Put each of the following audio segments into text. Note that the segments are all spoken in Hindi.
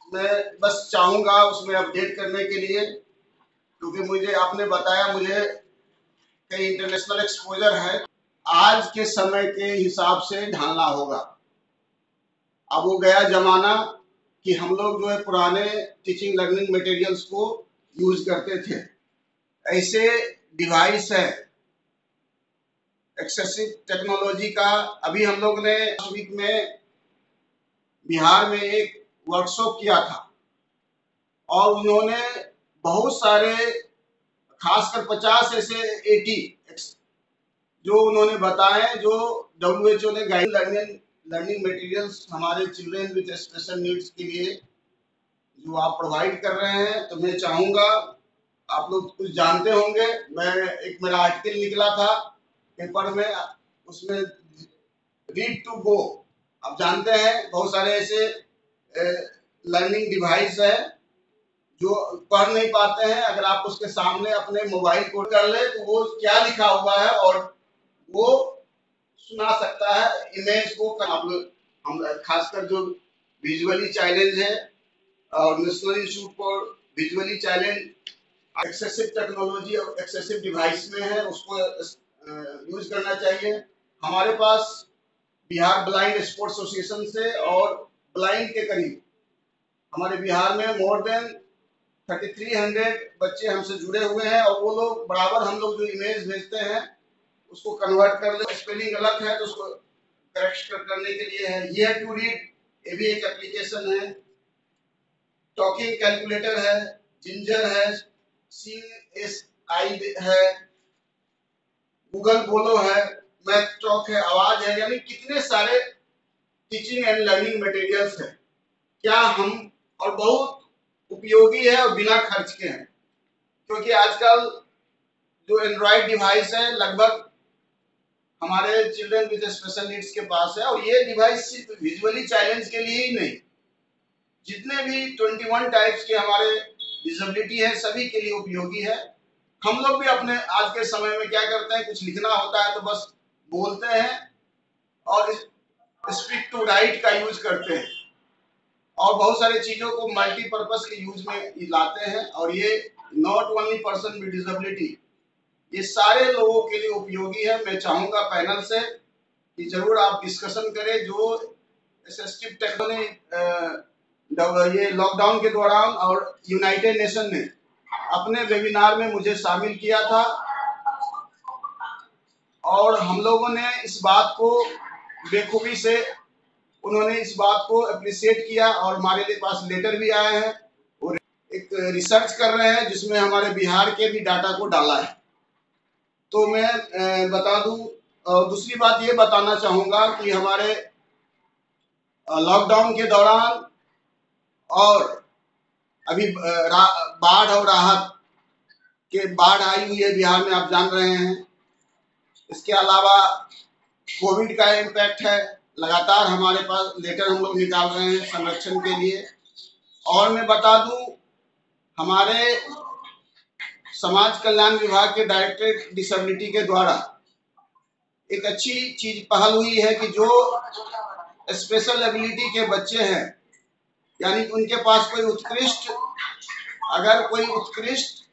मैं बस चाहूँगा उसमें अपडेट करने के लिए, क्योंकि मुझे आपने बताया मुझे कई इंटरनेशनल एक्सपोजर है। आज के समय के हिसाब से ढालना होगा। अब वो गया जमाना कि हम लोग जो है पुराने टीचिंग लर्निंग मटेरियल्स को यूज करते थे। ऐसे डिवाइस है एक्सेसिव टेक्नोलॉजी का। अभी हम लोग ने वीक में बिहार में एक वर्कशॉप किया था और उन्होंने बहुत सारे, खासकर 50 ऐसे 80 जो उन्होंने बताए, जो WHO ने गाइड लर्निंग मटेरियल्स हमारे चिल्ड्रेन विद स्पेशल नीड्स के लिए जो आप प्रोवाइड कर रहे हैं। तो मैं चाहूँगा, आप लोग कुछ जानते होंगे, मैं एक मेरा आर्टिकल निकला था पेपर में, उसमें रीड टू गो, आप जानते हैं बहुत सारे ऐसे लर्निंग डिवाइस है जो पढ़ नहीं पाते हैं। अगर आप उसके सामने अपने मोबाइल को कर ले तो वो क्या लिखा हुआ है और वो सुना सकता है इमेज को। हम खासकर जो विजुअली चैलेंज है और national institute for visually challenge excessive technology और एक्सेसिव डिवाइस में है, उसको यूज करना चाहिए। हमारे पास बिहार ब्लाइंड स्पोर्ट्स एसोसिएशन से और ब्लाइंड के करीब हमारे बिहार में मोर देन 3300 बच्चे हमसे जुड़े हुए हैं और वो लोग बराबर हम लोग जो इमेज भेजते हैं उसको कन्वर्ट कर ले, स्पेलिंग गलत है तो उसको करेक्ट करने के लिए है। हियर टू रीड, ये भी एक एप्लीकेशन है। टॉकिंग कैलकुलेटर है, जिंजर है, CSI है, गूगल बोलो है, मैथ टॉक है, आवाज है, यानी कितने सारे टीचिंग एंड लर्निंग मटेरियल्स है। क्या हम, और बहुत उपयोगी है और बिना खर्च के हैं, क्योंकि आजकल जो एंड्रॉइड डिवाइस है लगभग हमारे चिल्ड्रन विद स्पेशल नीड्स के पास है। और ये डिवाइस सिर्फ विजुअली चैलेंज के लिए ही नहीं, जितने भी 21 टाइप्स के हमारे डिसेबिलिटी है सभी के लिए उपयोगी है। हम लोग भी अपने आज के समय में क्या करते हैं, कुछ लिखना होता है तो बस बोलते हैं और स्पीक टू राइट का यूज करते हैं और बहुत सारी चीजों को मल्टीपर्पज के यूज में लाते हैं। और ये not only person with disability, ये सारे लोगों के लिए उपयोगी है। मैं चाहूंगा पैनल से कि जरूर आप डिस्कशन करें। जो असिस्टिव टेक्नोलॉजी ये लॉकडाउन के दौरान और यूनाइटेड नेशन ने अपने वेबिनार में मुझे शामिल किया था और हम लोगों ने इस बात को बेखूबी से, उन्होंने इस बात को अप्रिशिएट किया और हमारे लिए पास लेटर भी आए हैं और एक रिसर्च कर रहे हैं जिसमें हमारे बिहार के भी डाटा को डाला है। तो मैं बता दूं, दूसरी बात ये बताना चाहूंगा कि हमारे लॉकडाउन के दौरान और अभी बाढ़ और राहत के, बाढ़ आई हुई है बिहार में, आप जान रहे हैं। इसके अलावा कोविड का इम्पैक्ट है, लगातार हमारे पास लेटर हम लोग निकाल रहे हैं संरक्षण के लिए। और मैं बता दूं, हमारे समाज कल्याण विभाग के डायरेक्टरेट डिसेबिलिटी के द्वारा एक अच्छी चीज पहल हुई है कि जो स्पेशल एबिलिटी के बच्चे हैं, यानी उनके पास कोई उत्कृष्ट, अगर कोई उत्कृष्ट,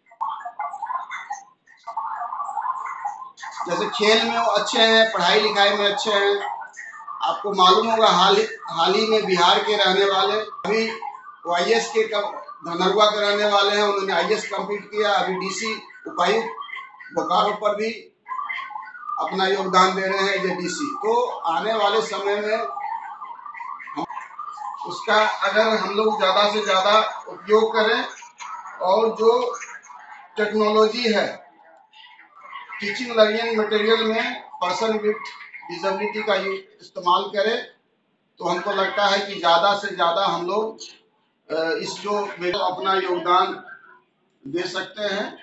जैसे खेल में वो अच्छे हैं, पढ़ाई लिखाई में अच्छे हैं। आपको मालूम होगा हाल ही में बिहार के रहने वाले, अभी वो IAS के धनरुआ के रहने वाले हैं, उन्होंने IAS कंप्लीट किया, अभी DC उपायुक्त बोकारो पर भी अपना योगदान दे रहे हैं DC। तो आने वाले समय में उसका अगर हम लोग ज़्यादा से ज़्यादा उपयोग करें और जो टेक्नोलॉजी है टीचिंग लर्निंग मटेरियल में पर्सन विद डिसेबिलिटी का इस्तेमाल करें, तो हमको लगता है कि ज़्यादा से ज़्यादा हम लोग इस जो अपना योगदान दे सकते हैं।